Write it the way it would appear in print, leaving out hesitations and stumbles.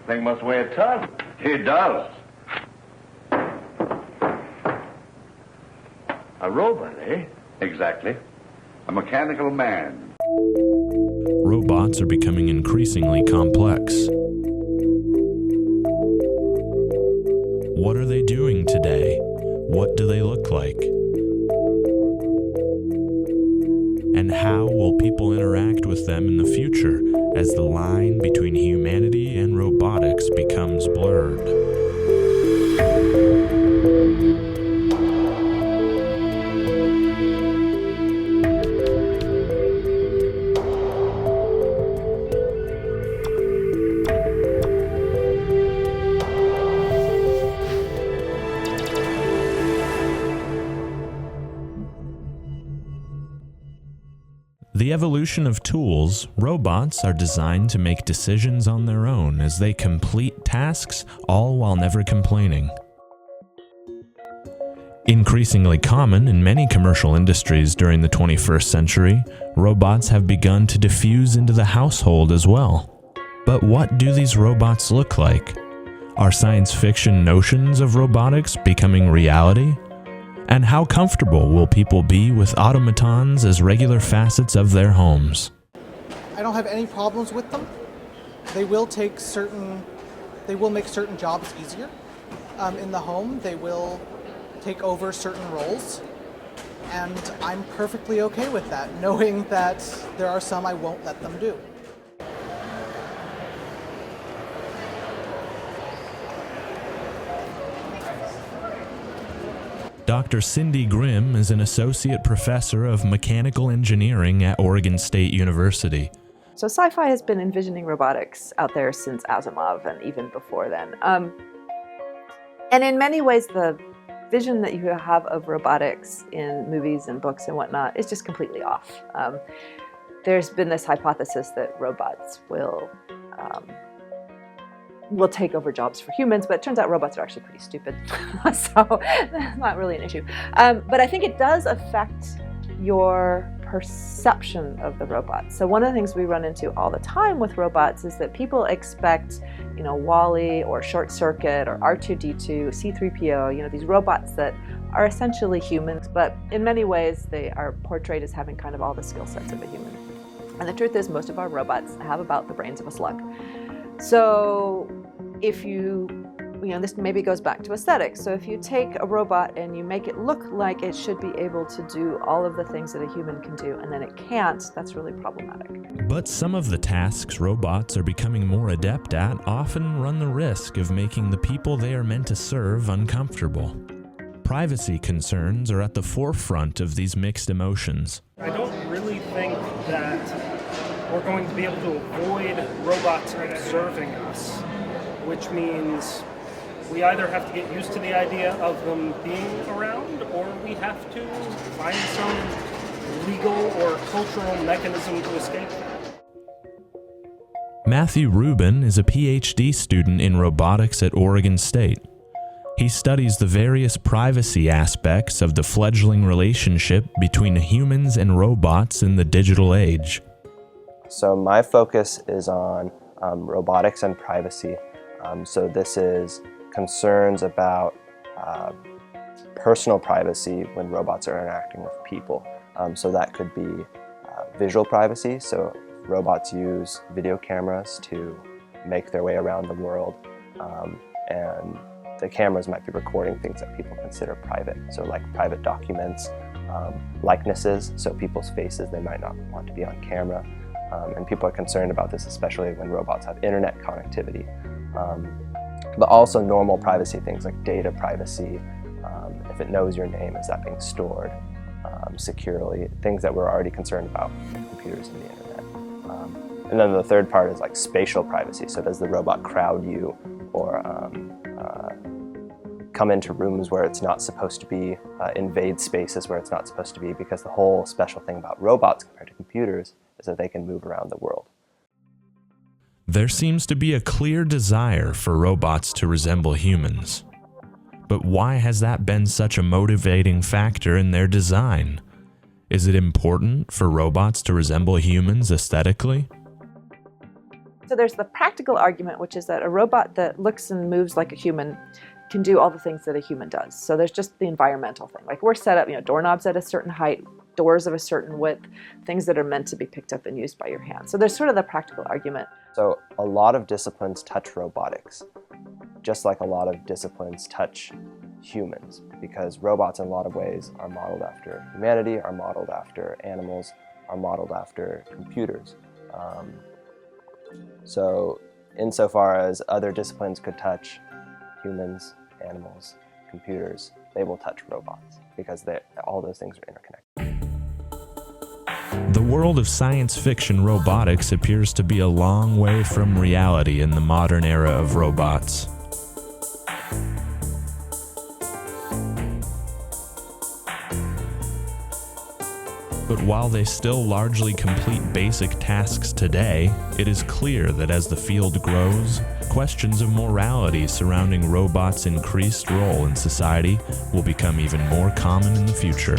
Thing must weigh a ton. It does. A robot, eh? Exactly. A mechanical man. Robots are becoming increasingly complex. What are they doing today? What do they look like? And how will people interact with them in the future as the line between humanity and robotics becomes blurred? The evolution of tools, robots are designed to make decisions on their own as they complete tasks, all while never complaining. Increasingly common in many commercial industries during the 21st century, robots have begun to diffuse into the household as well. But what do these robots look like? Are science fiction notions of robotics becoming reality? And how comfortable will people be with automatons as regular facets of their homes? I don't have any problems with them. They will make certain jobs easier in the home. They will take over certain roles. And I'm perfectly okay with that, knowing that there are some I won't let them do. Dr. Cindy Grimm is an associate professor of mechanical engineering at Oregon State University. So sci-fi has been envisioning robotics out there since Asimov and even before then. And in many ways, the vision that you have of robotics in movies and books and whatnot is just completely off. There's been this hypothesis that robots will take over jobs for humans, but it turns out robots are actually pretty stupid, so that's not really an issue. But I think it does affect your perception of the robot. So one of the things we run into all the time with robots is that people expect, WALL-E or Short Circuit or R2-D2, C-3PO, these robots that are essentially humans, but in many ways they are portrayed as having kind of all the skill sets of a human. And the truth is most of our robots have about the brains of a slug. So if this maybe goes back to aesthetics. So if you take a robot and you make it look like it should be able to do all of the things that a human can do, and then it can't, that's really problematic. But some of the tasks robots are becoming more adept at often run the risk of making the people they are meant to serve uncomfortable. Privacy concerns are at the forefront of these mixed emotions. I don't really think that we're going to be able to avoid robots observing us, which means we either have to get used to the idea of them being around, or we have to find some legal or cultural mechanism to escape that. Matthew Rubin is a PhD student in robotics at Oregon State. He studies the various privacy aspects of the fledgling relationship between humans and robots in the digital age. So my focus is on robotics and privacy. So this is concerns about personal privacy when robots are interacting with people. So that could be visual privacy. So robots use video cameras to make their way around the world. And the cameras might be recording things that people consider private. So like private documents, likenesses, so people's faces they might not want to be on camera. And people are concerned about this, especially when robots have internet connectivity. But also normal privacy things like data privacy. If it knows your name, is that being stored securely? Things that we're already concerned about with computers and the internet. And then the third part is like spatial privacy. So does the robot crowd you or come into rooms where it's not supposed to be, invade spaces where it's not supposed to be, because the whole special thing about robots compared to computers is that they can move around the world. There seems to be a clear desire for robots to resemble humans. But why has that been such a motivating factor in their design? Is it important for robots to resemble humans aesthetically? So there's the practical argument, which is that a robot that looks and moves like a human can do all the things that a human does. So there's just the environmental thing. Like we're set up, doorknobs at a certain height, doors of a certain width, things that are meant to be picked up and used by your hand. So there's sort of the practical argument. So a lot of disciplines touch robotics, just like a lot of disciplines touch humans, because robots in a lot of ways are modeled after humanity, are modeled after animals, are modeled after computers. So insofar as other disciplines could touch humans, animals, computers, they will touch robots because all those things are interconnected. The world of science fiction robotics appears to be a long way from reality in the modern era of robots. But while they still largely complete basic tasks today, it is clear that as the field grows, questions of morality surrounding robots' increased role in society will become even more common in the future.